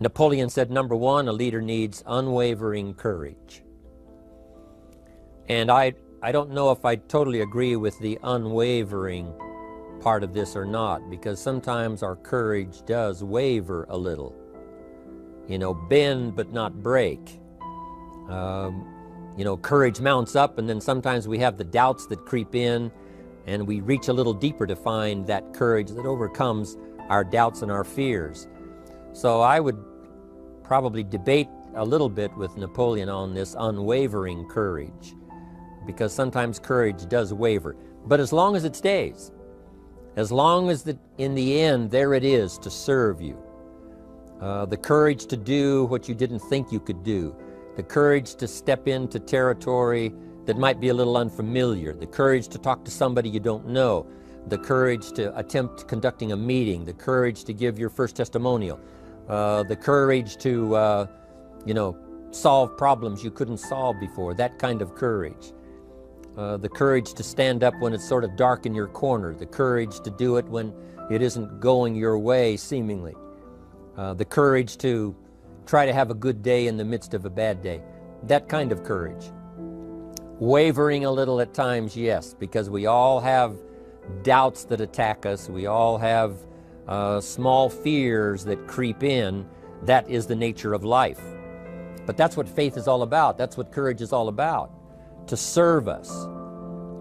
Napoleon said, number one, a leader needs unwavering courage. And I don't know if I totally agree with the unwavering part of this or not, because sometimes our courage does waver a little. You know, bend but not break. You know, courage mounts up, and then sometimes we have the doubts that creep in, and we reach a little deeper to find that courage that overcomes our doubts and our fears. So I would probably debate a little bit with Napoleon on this unwavering courage, because sometimes courage does waver. But as long as it stays, as long as in the end there it is to serve you, the courage to do what you didn't think you could do, the courage to step into territory that might be a little unfamiliar, the courage to talk to somebody you don't know, the courage to attempt conducting a meeting, the courage to give your first testimonial, the courage to, you know, solve problems you couldn't solve before, that kind of courage. The courage to stand up when it's sort of dark in your corner, the courage to do it when it isn't going your way, seemingly. The courage to try to have a good day in the midst of a bad day, that kind of courage. Wavering a little at times, yes, because we all have doubts that attack us. We all have small fears that creep in. That is the nature of life. But that's what faith is all about. That's what courage is all about. To serve us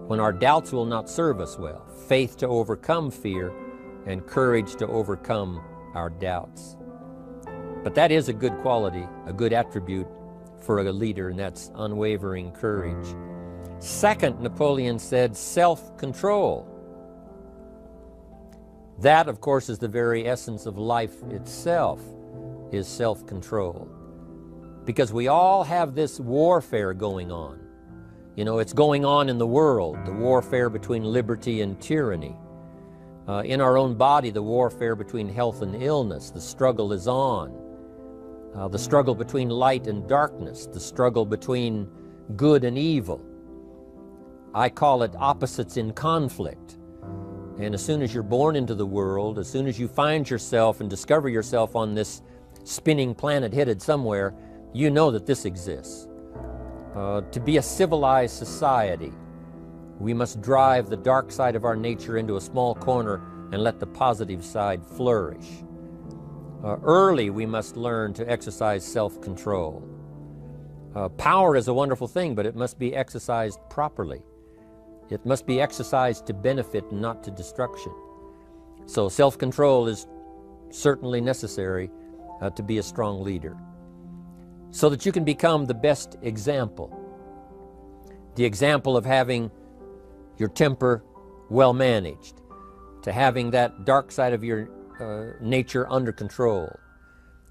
when our doubts will not serve us well. Faith to overcome fear, and courage to overcome our doubts. But that is a good quality, a good attribute for a leader, and that's unwavering courage. Second, Napoleon said self-control. That, of course, is the very essence of life itself, is self-control. Because we all have this warfare going on. You know, it's going on in the world, the warfare between liberty and tyranny. In our own body, the warfare between health and illness, the struggle is on. The struggle between light and darkness, the struggle between good and evil. I call it opposites in conflict. And as soon as you're born into the world, as soon as you find yourself and discover yourself on this spinning planet headed somewhere, you know that this exists. To be a civilized society, we must drive the dark side of our nature into a small corner and let the positive side flourish. Early, we must learn to exercise self-control. Power is a wonderful thing, but it must be exercised properly. It must be exercised to benefit and not to destruction. So self-control is certainly necessary to be a strong leader, so that you can become the best example. The example of having your temper well managed, to having that dark side of your nature under control.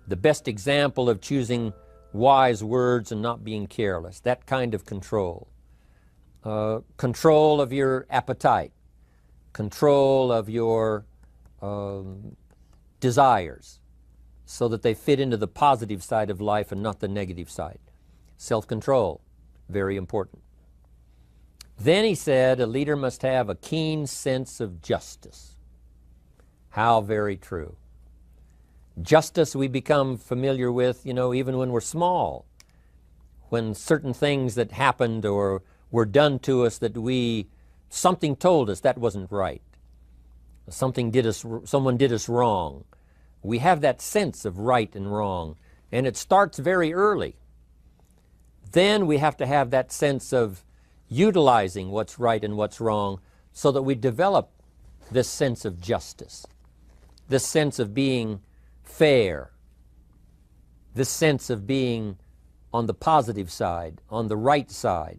The best example of choosing wise words and not being careless, that kind of control. Control of your appetite, control of your desires, so that they fit into the positive side of life and not the negative side. Self-control, very important. Then he said a leader must have a keen sense of justice. How very true. Justice we become familiar with, you know, even when we're small. When certain things that happened or were done to us that something told us that wasn't right. Someone did us wrong. We have that sense of right and wrong, and it starts very early. Then we have to have that sense of utilizing what's right and what's wrong so that we develop this sense of justice, this sense of being fair, this sense of being on the positive side, on the right side.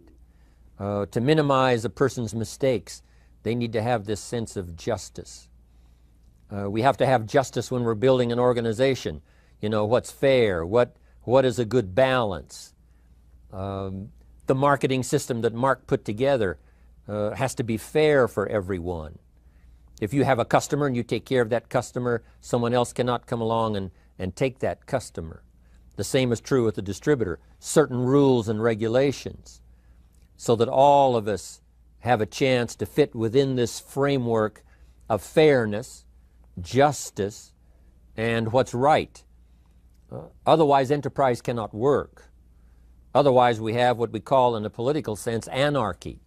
To minimize a person's mistakes, they need to have this sense of justice. We have to have justice when we're building an organization. You know, what's fair, what is a good balance. The marketing system that Mark put together has to be fair for everyone. If you have a customer and you take care of that customer, someone else cannot come along and take that customer. The same is true with the distributor. Certain rules and regulations, so that all of us have a chance to fit within this framework of fairness, justice, and what's right. Otherwise, enterprise cannot work. Otherwise, we have what we call, in a political sense, anarchy,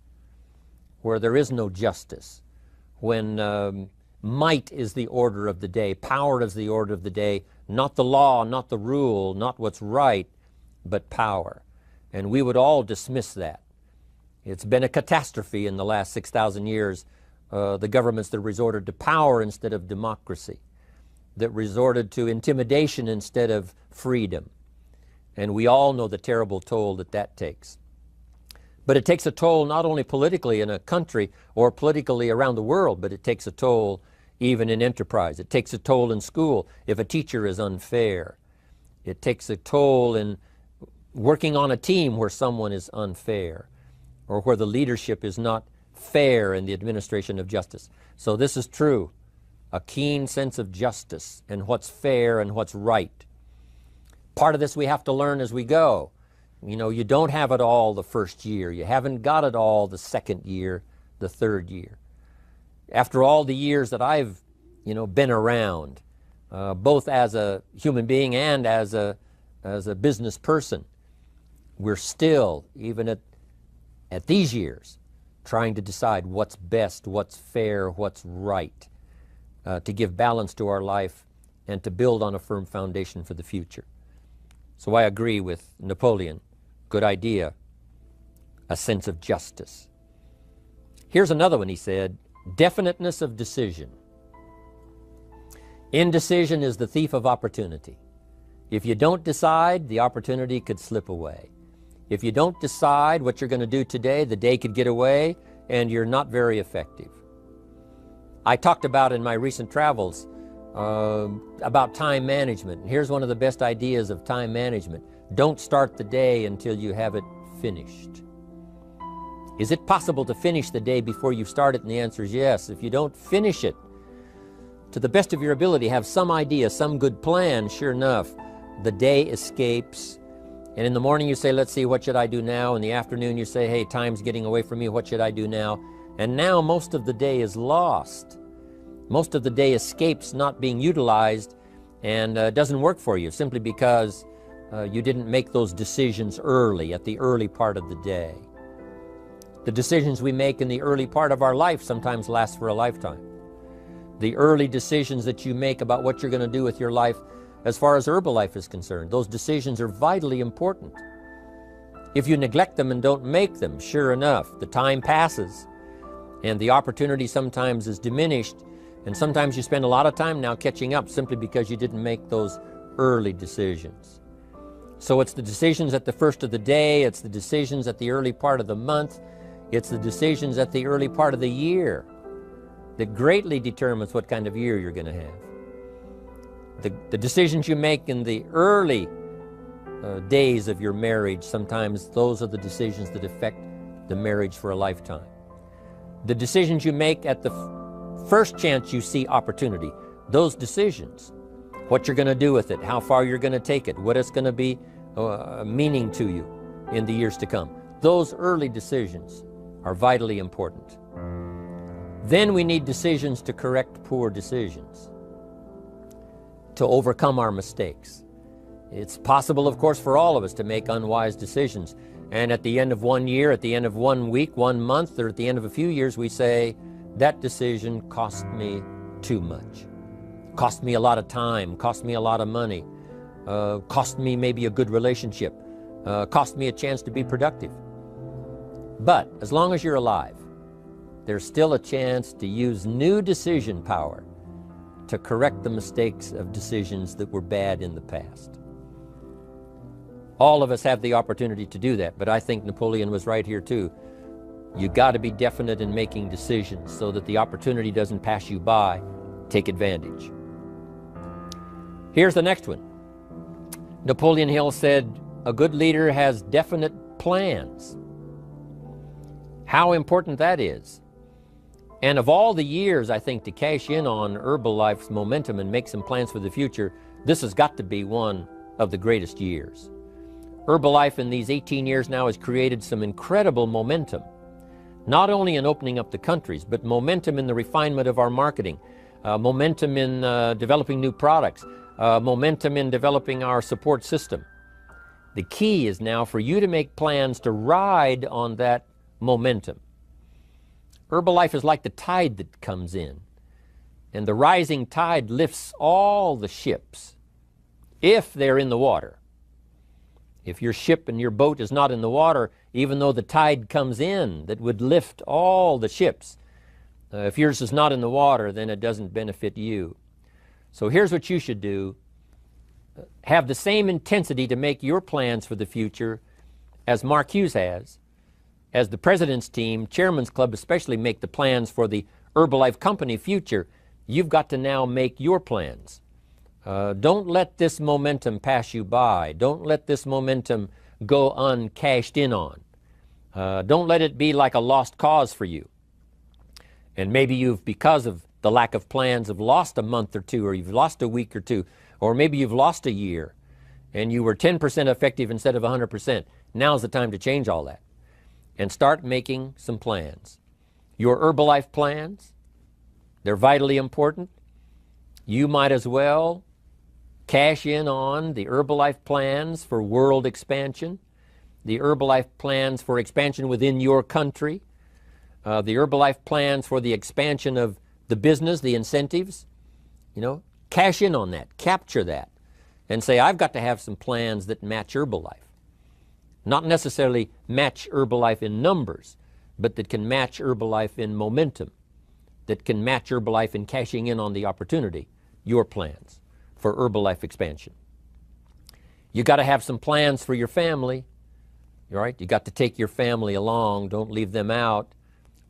where there is no justice, when might is the order of the day, power is the order of the day, not the law, not the rule, not what's right, but power. And we would all dismiss that. It's been a catastrophe in the last 6,000 years, the governments that resorted to power instead of democracy, that resorted to intimidation instead of freedom. And we all know the terrible toll that that takes. But it takes a toll not only politically in a country or politically around the world, but it takes a toll even in enterprise. It takes a toll in school if a teacher is unfair. It takes a toll in working on a team where someone is unfair, or where the leadership is not fair in the administration of justice. So this is true, a keen sense of justice and what's fair and what's right. Part of this we have to learn as we go. You know, you don't have it all the first year. You haven't got it all the second year, the third year. After all the years that I've, been around, both as a human being and as a business person, we're still, even at these years, trying to decide what's best, what's fair, what's right, to give balance to our life and to build on a firm foundation for the future. So I agree with Napoleon. Good idea. A sense of justice. Here's another one, he said, definiteness of decision. Indecision is the thief of opportunity. If you don't decide, the opportunity could slip away. If you don't decide what you're going to do today, the day could get away and you're not very effective. I talked about in my recent travels about time management. Here's one of the best ideas of time management. Don't start the day until you have it finished. Is it possible to finish the day before you start it? And the answer is yes. If you don't finish it to the best of your ability, have some idea, some good plan, sure enough, the day escapes. And in the morning you say, let's see, what should I do now? In the afternoon you say, hey, time's getting away from me, what should I do now? And now most of the day is lost. Most of the day escapes not being utilized and doesn't work for you simply because you didn't make those decisions early, at the early part of the day. The decisions we make in the early part of our life sometimes last for a lifetime. The early decisions that you make about what you're going to do with your life as far as Herbalife is concerned, those decisions are vitally important. If you neglect them and don't make them, sure enough, the time passes and the opportunity sometimes is diminished, and sometimes you spend a lot of time now catching up simply because you didn't make those early decisions. So it's the decisions at the first of the day, it's the decisions at the early part of the month, it's the decisions at the early part of the year that greatly determines what kind of year you're going to have. The decisions you make in the early days of your marriage, sometimes those are the decisions that affect the marriage for a lifetime. The decisions you make at the first chance you see opportunity, those decisions, what you're going to do with it, how far you're going to take it, what it's going to be meaning to you in the years to come. Those early decisions are vitally important. Then we need decisions to correct poor decisions, to overcome our mistakes. It's possible, of course, for all of us to make unwise decisions. And at the end of one year, at the end of 1 week, 1 month, or at the end of a few years, we say, that decision cost me too much. Cost me a lot of time, cost me a lot of money, cost me maybe a good relationship, cost me a chance to be productive. But as long as you're alive, there's still a chance to use new decision power to correct the mistakes of decisions that were bad in the past. All of us have the opportunity to do that, but I think Napoleon was right here too. You got to be definite in making decisions so that the opportunity doesn't pass you by. Take advantage. Here's the next one. Napoleon Hill said, a good leader has definite plans. How important that is. And of all the years, I think, to cash in on Herbalife's momentum and make some plans for the future, this has got to be one of the greatest years. Herbalife in these 18 years now has created some incredible momentum, not only in opening up the countries, but momentum in the refinement of our marketing, momentum in developing new products, momentum in developing our support system. The key is now for you to make plans to ride on that momentum. Herbalife is like the tide that comes in, and the rising tide lifts all the ships if they're in the water. If your ship and your boat is not in the water, even though the tide comes in that would lift all the ships, if yours is not in the water, then it doesn't benefit you. So here's what you should do. Have the same intensity to make your plans for the future as Mark Hughes has. As the President's team, Chairman's Club especially, make the plans for the Herbalife Company future, you've got to now make your plans. Don't let this momentum pass you by. Don't let this momentum go uncashed in on. Don't let it be like a lost cause for you. And maybe you've, because of the lack of plans, have lost a month or two, or you've lost a week or two, or maybe you've lost a year, and you were 10% effective instead of 100%. Now's the time to change all that and start making some plans. Your Herbalife plans, they're vitally important. You might as well cash in on the Herbalife plans for world expansion, the Herbalife plans for expansion within your country, the Herbalife plans for the expansion of the business, the incentives. You know, cash in on that, capture that, and say, I've got to have some plans that match Herbalife. Not necessarily match Herbalife in numbers, but that can match Herbalife in momentum, that can match Herbalife in cashing in on the opportunity, your plans for Herbalife expansion. You got to have some plans for your family, all right? You got to take your family along, don't leave them out.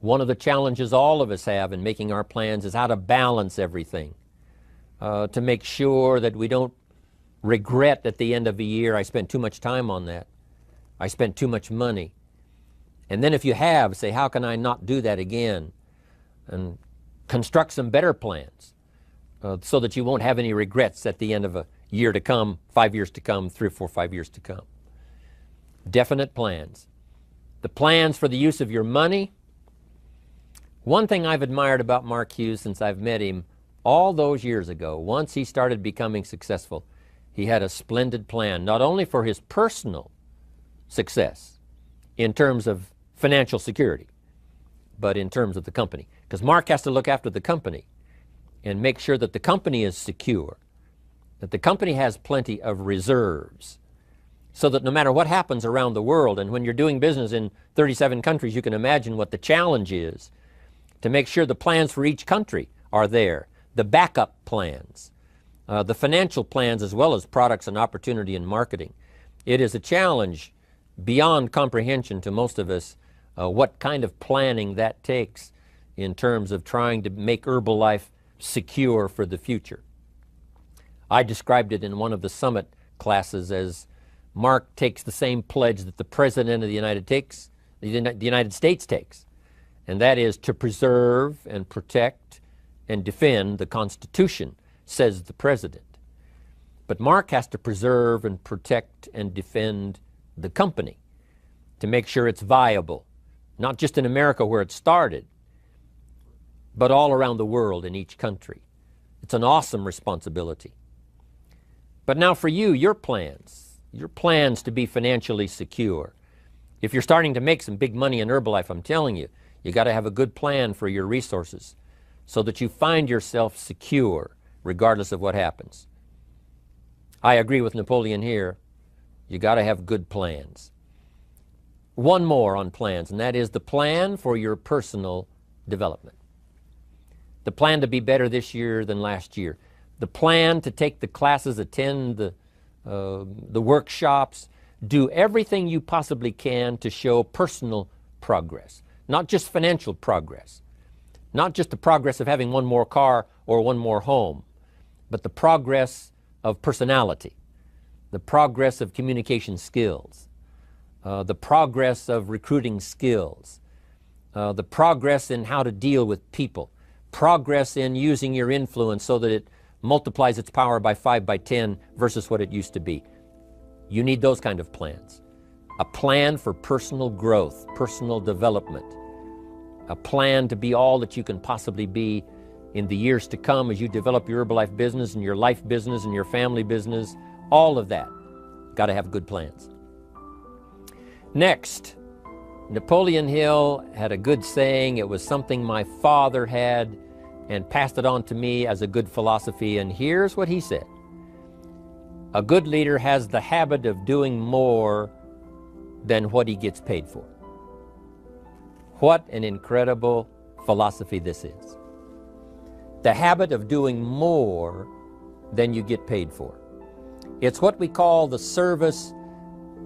One of the challenges all of us have in making our plans is how to balance everything, to make sure that we don't regret at the end of a year, I spent too much time on that. I spent too much money. And then if you have, say, how can I not do that again? And construct some better plans so that you won't have any regrets at the end of a year to come, 5 years to come, 3 or 4, 5 years to come. Definite plans. The plans for the use of your money. One thing I've admired about Mark Hughes since I've met him all those years ago, once he started becoming successful, he had a splendid plan, not only for his personal success in terms of financial security, but in terms of the company. Because Mark has to look after the company and make sure that the company is secure, that the company has plenty of reserves, so that no matter what happens around the world, and when you're doing business in 37 countries, you can imagine what the challenge is to make sure the plans for each country are there, the backup plans, the financial plans, as well as products and opportunity and marketing. It is a challenge beyond comprehension to most of us what kind of planning that takes in terms of trying to make Herbalife secure for the future. I described it in one of the summit classes as Mark takes the same pledge that the President of the United States takes, and that is to preserve and protect and defend the Constitution, says the President. But Mark has to preserve and protect and defend the company to make sure it's viable, not just in America where it started, but all around the world in each country. It's an awesome responsibility. But now for you, your plans to be financially secure. If you're starting to make some big money in Herbalife, I'm telling you, you got to have a good plan for your resources so that you find yourself secure regardless of what happens. I agree with Napoleon here. You got to have good plans. One more on plans, and that is the plan for your personal development. The plan to be better this year than last year. The plan to take the classes, attend the workshops, do everything you possibly can to show personal progress, not just financial progress, not just the progress of having one more car or one more home, but the progress of personality, the progress of communication skills, the progress of recruiting skills, the progress in how to deal with people, progress in using your influence so that it multiplies its power by 5 by 10 versus what it used to be. You need those kind of plans. A plan for personal growth, personal development, a plan to be all that you can possibly be in the years to come as you develop your Herbalife business and your life business and your family business, all of that. Got to have good plans. Next, Napoleon Hill had a good saying. It was something my father had and passed it on to me as a good philosophy, and here's what he said. A good leader has the habit of doing more than what he gets paid for. What an incredible philosophy this is. The habit of doing more than you get paid for. It's what we call the service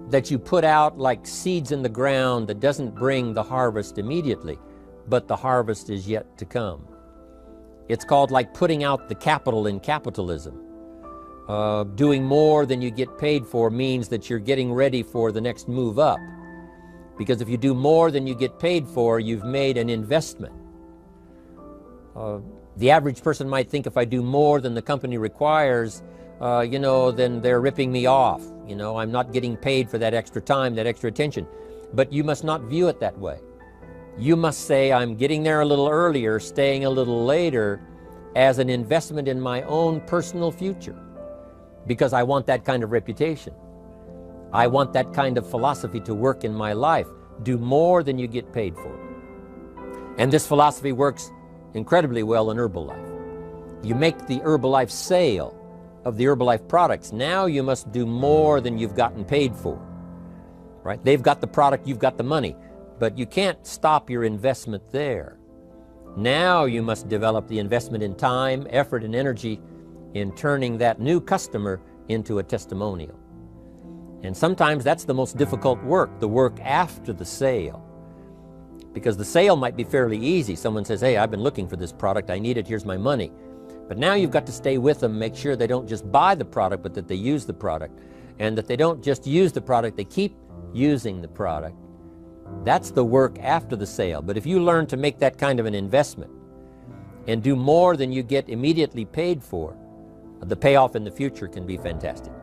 that you put out like seeds in the ground that doesn't bring the harvest immediately, but the harvest is yet to come. It's called like putting out the capital in capitalism. Doing more than you get paid for means that you're getting ready for the next move up. Because if you do more than you get paid for, you've made an investment. The average person might think if I do more than the company requires, then they're ripping me off. I'm not getting paid for that extra time, that extra attention. But you must not view it that way. You must say, I'm getting there a little earlier, staying a little later, as an investment in my own personal future. Because I want that kind of reputation. I want that kind of philosophy to work in my life. Do more than you get paid for. And this philosophy works incredibly well in Herbalife. You make the Herbalife sale of the Herbalife products. Now you must do more than you've gotten paid for. Right? They've got the product, you've got the money. But you can't stop your investment there. Now you must develop the investment in time, effort, and energy in turning that new customer into a testimonial. And sometimes that's the most difficult work, the work after the sale. Because the sale might be fairly easy. Someone says, hey, I've been looking for this product, I need it, here's my money. But now you've got to stay with them, make sure they don't just buy the product, but that they use the product. And that they don't just use the product, they keep using the product. That's the work after the sale. But if you learn to make that kind of an investment and do more than you get immediately paid for, the payoff in the future can be fantastic.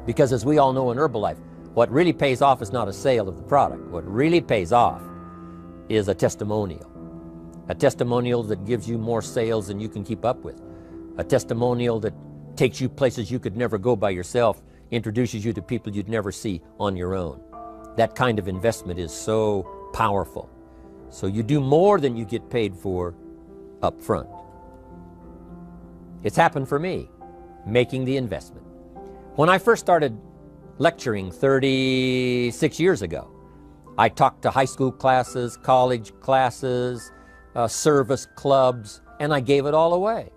Because as we all know in Herbalife, what really pays off is not a sale of the product. What really pays off is a testimonial. A testimonial that gives you more sales than you can keep up with. A testimonial that takes you places you could never go by yourself, introduces you to people you'd never see on your own. That kind of investment is so powerful. So you do more than you get paid for up front. It's happened for me, making the investment. When I first started lecturing 36 years ago, I talked to high school classes, college classes, service clubs, and I gave it all away.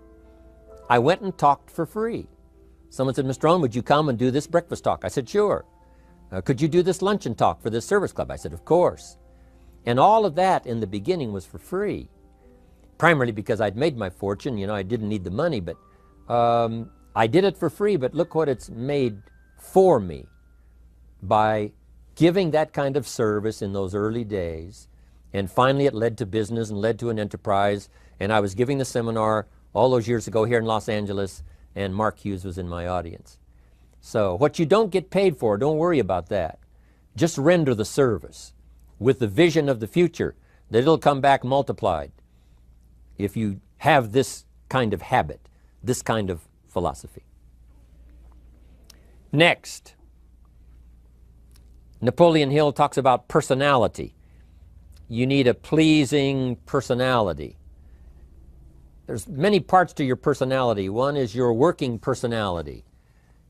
I went and talked for free. Someone said, Mr. Rohn, would you come and do this breakfast talk? I said, sure. Could you do this luncheon talk for this service club? I said, of course. And all of that in the beginning was for free. Primarily because I'd made my fortune, I didn't need the money, but I did it for free, but look what it's made for me by giving that kind of service in those early days. And finally it led to business and led to an enterprise. And I was giving the seminar all those years ago here in Los Angeles, and Mark Hughes was in my audience. So what you don't get paid for, don't worry about that. Just render the service with the vision of the future that it'll come back multiplied if you have this kind of habit, this kind of philosophy. Next, Napoleon Hill talks about personality. You need a pleasing personality. There's many parts to your personality. One is your working personality.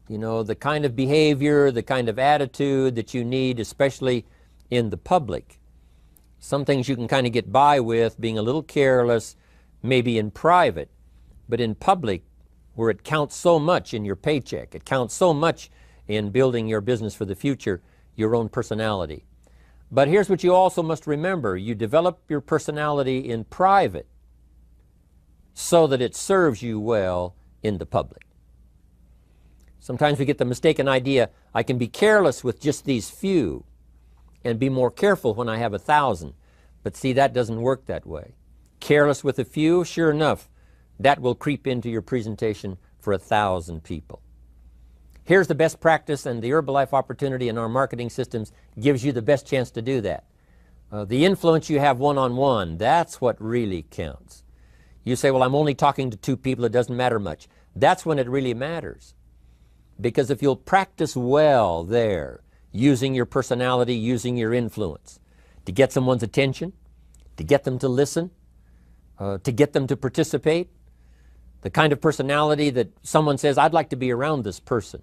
The kind of behavior, the kind of attitude that you need, especially in the public. Some things you can kind of get by with, being a little careless, maybe in private, but in public, where it counts so much in your paycheck, it counts so much in building your business for the future, your own personality. But here's what you also must remember. You develop your personality in private so that it serves you well in the public. Sometimes we get the mistaken idea, I can be careless with just these few and be more careful when I have 1,000. But see, that doesn't work that way. Careless with a few, sure enough, that will creep into your presentation for 1,000 people. Here's the best practice, and the Herbalife opportunity in our marketing systems gives you the best chance to do that. The influence you have one-on-one, that's what really counts. You say, well, I'm only talking to 2 people, it doesn't matter much. That's when it really matters. Because if you'll practice well there, using your personality, using your influence, to get someone's attention, to get them to listen, to get them to participate, the kind of personality that someone says, I'd like to be around this person.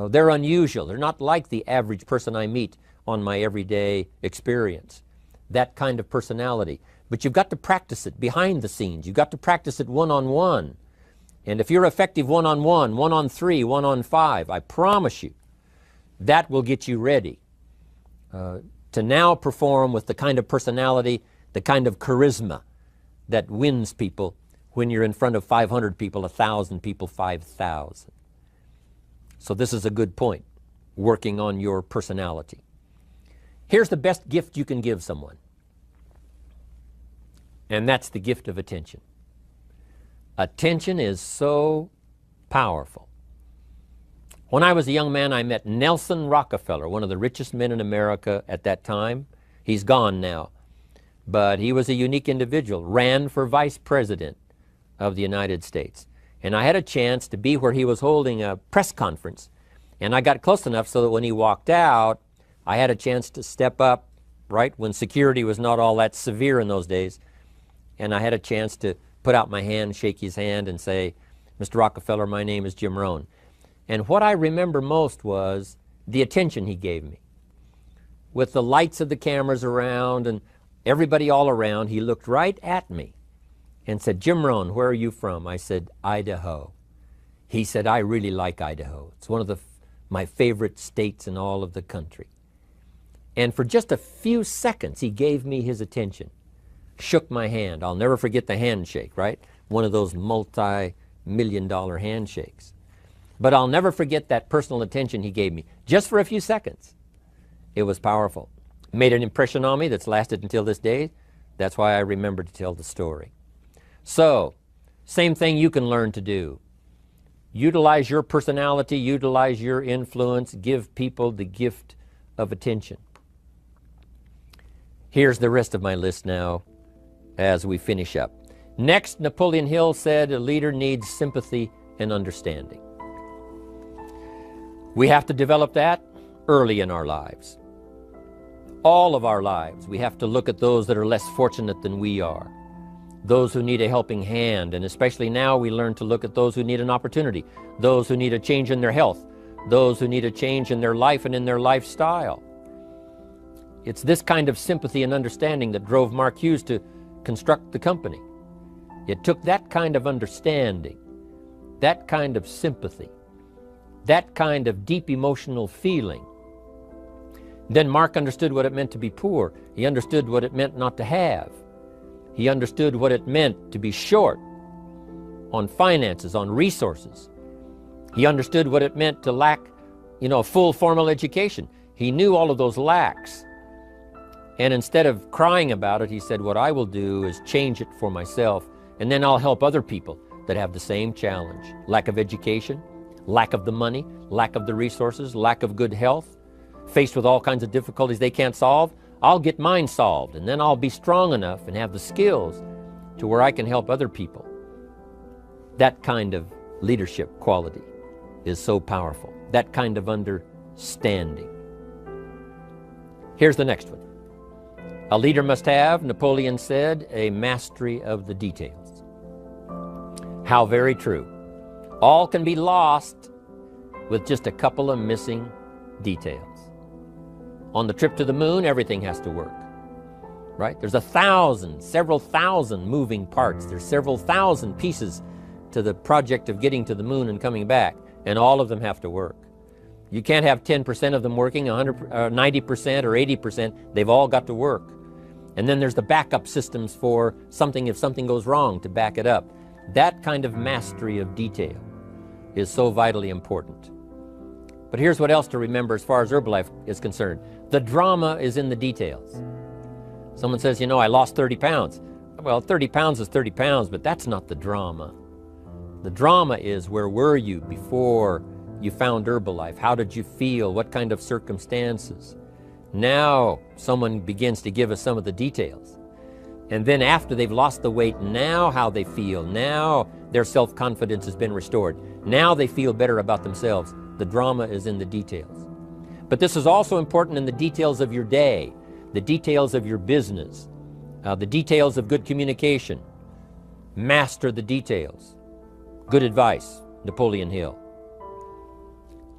They're unusual. They're not like the average person I meet on my everyday experience. That kind of personality. But you've got to practice it behind the scenes. You've got to practice it one-on-one. And if you're effective one-on-one, 1-on-3, 1-on-5, I promise you, that will get you ready to now perform with the kind of personality, the kind of charisma that wins people when you're in front of 500 people, 1,000 people, 5,000. So this is a good point, working on your personality. Here's the best gift you can give someone, and that's the gift of attention. Attention is so powerful. When I was a young man, I met Nelson Rockefeller, one of the richest men in America at that time. He's gone now, but he was a unique individual, ran for vice president of the United States. And I had a chance to be where he was holding a press conference. And I got close enough so that when he walked out, I had a chance to step up, right, when security was not all that severe in those days. And I had a chance to put out my hand, shake his hand, and say, Mr. Rockefeller, my name is Jim Rohn. And what I remember most was the attention he gave me. With the lights of the cameras around and everybody all around, he looked right at me and said, Jim Rohn, where are you from? I said, Idaho. He said, I really like Idaho. It's one of my favorite states in all of the country. And for just a few seconds, he gave me his attention, shook my hand. I'll never forget the handshake, right? One of those multi-million-dollar handshakes. But I'll never forget that personal attention he gave me, just for a few seconds. It was powerful. Made an impression on me that's lasted until this day. That's why I remember to tell the story. So, same thing you can learn to do. Utilize your personality, utilize your influence, give people the gift of attention. Here's the rest of my list now as we finish up. Next, Napoleon Hill said a leader needs sympathy and understanding. We have to develop that early in our lives. All of our lives, we have to look at those that are less fortunate than we are. Those who need a helping hand, and especially now we learn to look at those who need an opportunity, those who need a change in their health, those who need a change in their life and in their lifestyle. It's this kind of sympathy and understanding that drove Mark Hughes to construct the company. It took that kind of understanding, that kind of sympathy, that kind of deep emotional feeling. Then Mark understood what it meant to be poor. He understood what it meant not to have. He understood what it meant to be short on finances, on resources. He understood what it meant to lack, a full formal education. He knew all of those lacks. And instead of crying about it, he said, what I will do is change it for myself, and then I'll help other people that have the same challenge. Lack of education, lack of the money, lack of the resources, lack of good health, faced with all kinds of difficulties they can't solve. I'll get mine solved, and then I'll be strong enough and have the skills to where I can help other people. That kind of leadership quality is so powerful. That kind of understanding. Here's the next one. A leader must have, Napoleon said, a mastery of the details. How very true. All can be lost with just a couple of missing details. On the trip to the moon, everything has to work, right? There's several thousand moving parts. There's several thousand pieces to the project of getting to the moon and coming back, and all of them have to work. You can't have 10% of them working, 90% or 80%. They've all got to work. And then there's the backup systems for something if something goes wrong to back it up. That kind of mastery of detail is so vitally important. But here's what else to remember as far as Herbalife is concerned. The drama is in the details. Someone says, I lost 30 pounds. Well, 30 pounds is 30 pounds, but that's not the drama. The drama is, where were you before you found Herbalife? How did you feel? What kind of circumstances? Now someone begins to give us some of the details. And then after they've lost the weight, now how they feel, now their self-confidence has been restored. Now they feel better about themselves. The drama is in the details. But this is also important in the details of your day, the details of your business, the details of good communication. Master the details. Good advice, Napoleon Hill.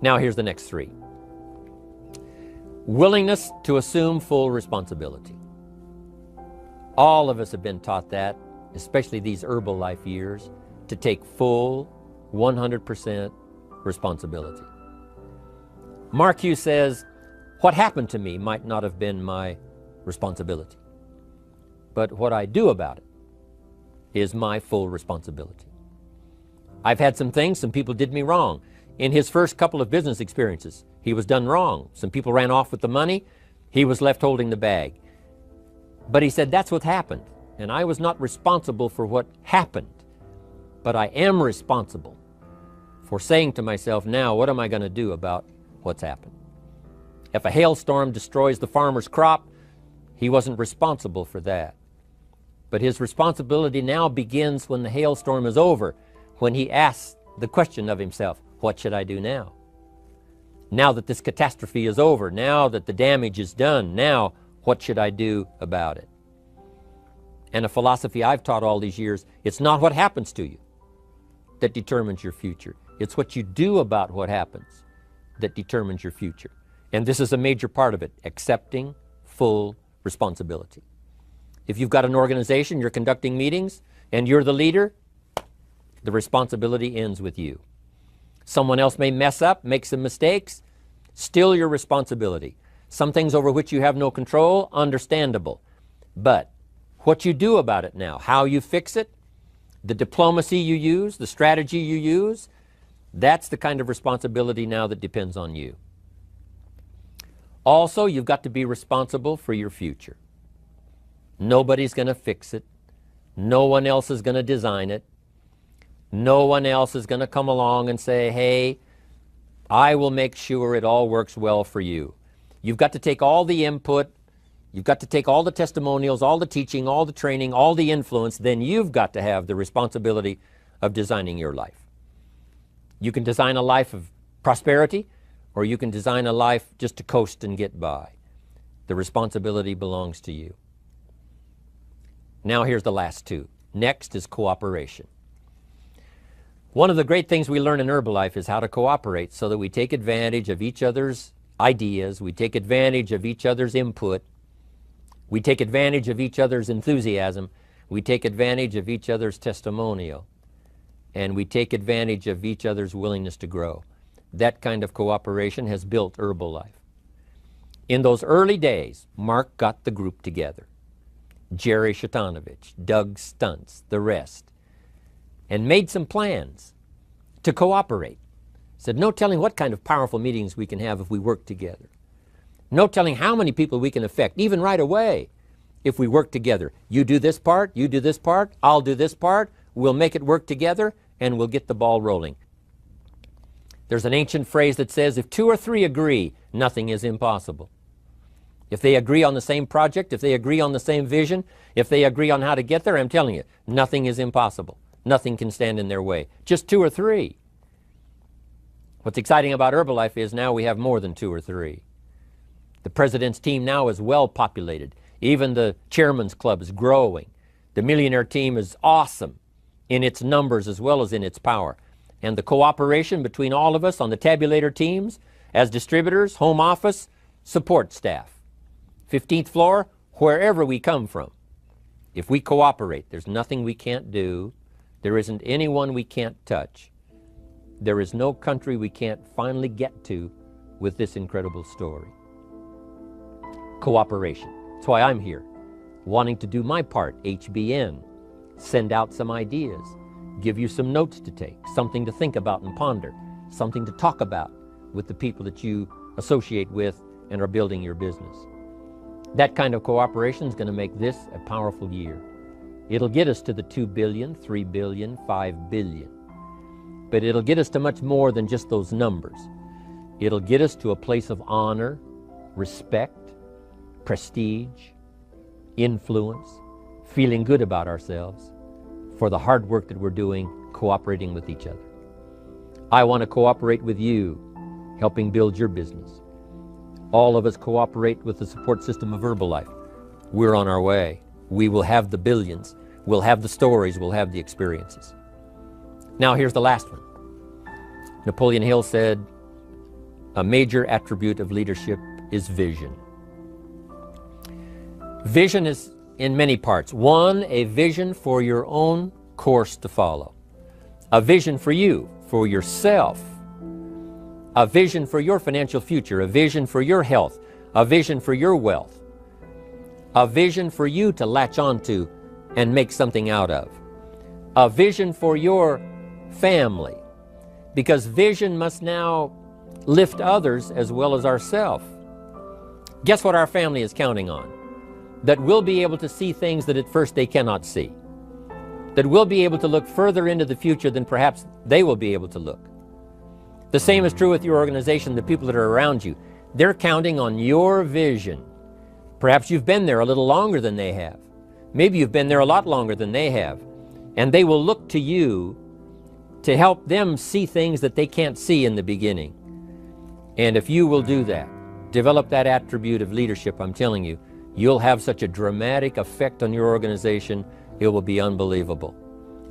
Now here's the next three. Willingness to assume full responsibility. All of us have been taught that, especially these Herbalife years, to take full 100% responsibility. Mark Hughes says, what happened to me might not have been my responsibility, but what I do about it is my full responsibility. I've had some things, some people did me wrong. In his first couple of business experiences, he was done wrong. Some people ran off with the money. He was left holding the bag. But he said, that's what happened. And I was not responsible for what happened, but I am responsible for saying to myself, now, what am I going to do about what's happened? If a hailstorm destroys the farmer's crop, he wasn't responsible for that. But his responsibility now begins when the hailstorm is over, when he asks the question of himself, what should I do now? Now that this catastrophe is over, now that the damage is done, now what should I do about it? And a philosophy I've taught all these years, it's not what happens to you that determines your future. It's what you do about what happens that determines your future. And this is a major part of it, accepting full responsibility. If you've got an organization, you're conducting meetings, and you're the leader, the responsibility ends with you. Someone else may mess up, make some mistakes, still your responsibility. Some things over which you have no control, understandable. But what you do about it now, how you fix it, the diplomacy you use, the strategy you use, that's the kind of responsibility now that depends on you. Also, you've got to be responsible for your future. Nobody's going to fix it. No one else is going to design it. No one else is going to come along and say, hey, I will make sure it all works well for you. You've got to take all the input, you've got to take all the testimonials, all the teaching, all the training, all the influence, then you've got to have the responsibility of designing your life. You can design a life of prosperity, or you can design a life just to coast and get by. The responsibility belongs to you. Now here's the last two. Next is cooperation. One of the great things we learn in Herbalife is how to cooperate so that we take advantage of each other's ideas, we take advantage of each other's input, we take advantage of each other's enthusiasm, we take advantage of each other's testimonial, and we take advantage of each other's willingness to grow. That kind of cooperation has built Herbalife. In those early days, Mark got the group together. Jerry Shatanovich, Doug Stuntz, the rest, and made some plans to cooperate. Said, no telling what kind of powerful meetings we can have if we work together. No telling how many people we can affect, even right away, if we work together. You do this part, you do this part, I'll do this part, we'll make it work together, and we'll get the ball rolling. There's an ancient phrase that says, if two or three agree, nothing is impossible. If they agree on the same project, if they agree on the same vision, if they agree on how to get there, I'm telling you, nothing is impossible. Nothing can stand in their way. Just two or three. What's exciting about Herbalife is now we have more than two or three. The president's team now is well populated. Even the chairman's club is growing. The millionaire team is awesome in its numbers as well as in its power. And the cooperation between all of us on the tabulator teams, as distributors, home office, support staff, 15th floor, wherever we come from. If we cooperate, there's nothing we can't do. There isn't anyone we can't touch. There is no country we can't finally get to with this incredible story. Cooperation. That's why I'm here, wanting to do my part, HBN, send out some ideas, give you some notes to take, something to think about and ponder, something to talk about with the people that you associate with and are building your business. That kind of cooperation is going to make this a powerful year. It'll get us to the 2 billion, 3 billion, 5 billion. But it'll get us to much more than just those numbers. It'll get us to a place of honor, respect, prestige, influence, feeling good about ourselves for the hard work that we're doing, cooperating with each other. I want to cooperate with you, helping build your business. All of us cooperate with the support system of Herbalife. We're on our way. We will have the billions. We'll have the stories. We'll have the experiences. Now here's the last one. Napoleon Hill said, a major attribute of leadership is vision. Vision is in many parts. One, a vision for your own course to follow. A vision for you, for yourself. A vision for your financial future. A vision for your health. A vision for your wealth. A vision for you to latch onto and make something out of. A vision for your family. Because vision must now lift others as well as ourselves. Guess what our family is counting on? That we'll be able to see things that at first they cannot see. That we'll be able to look further into the future than perhaps they will be able to look. The same is true with your organization, the people that are around you. They're counting on your vision. Perhaps you've been there a little longer than they have. Maybe you've been there a lot longer than they have. And they will look to you to help them see things that they can't see in the beginning. And if you will do that, develop that attribute of leadership, I'm telling you, you'll have such a dramatic effect on your organization, it will be unbelievable.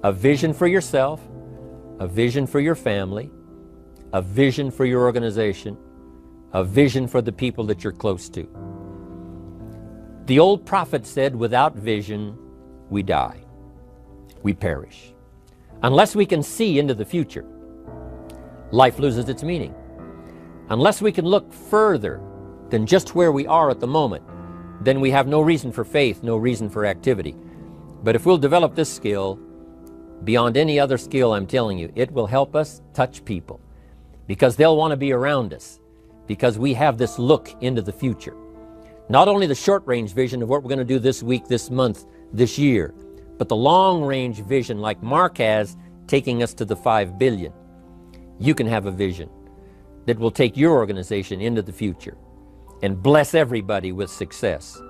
A vision for yourself, a vision for your family, a vision for your organization, a vision for the people that you're close to. The old prophet said, without vision, we die. We perish. Unless we can see into the future, life loses its meaning. Unless we can look further than just where we are at the moment, then we have no reason for faith, no reason for activity. But if we'll develop this skill, beyond any other skill, I'm telling you, it will help us touch people because they'll want to be around us because we have this look into the future. Not only the short-range vision of what we're going to do this week, this month, this year, but the long-range vision like Mark has, taking us to the 5 billion. You can have a vision that will take your organization into the future and bless everybody with success.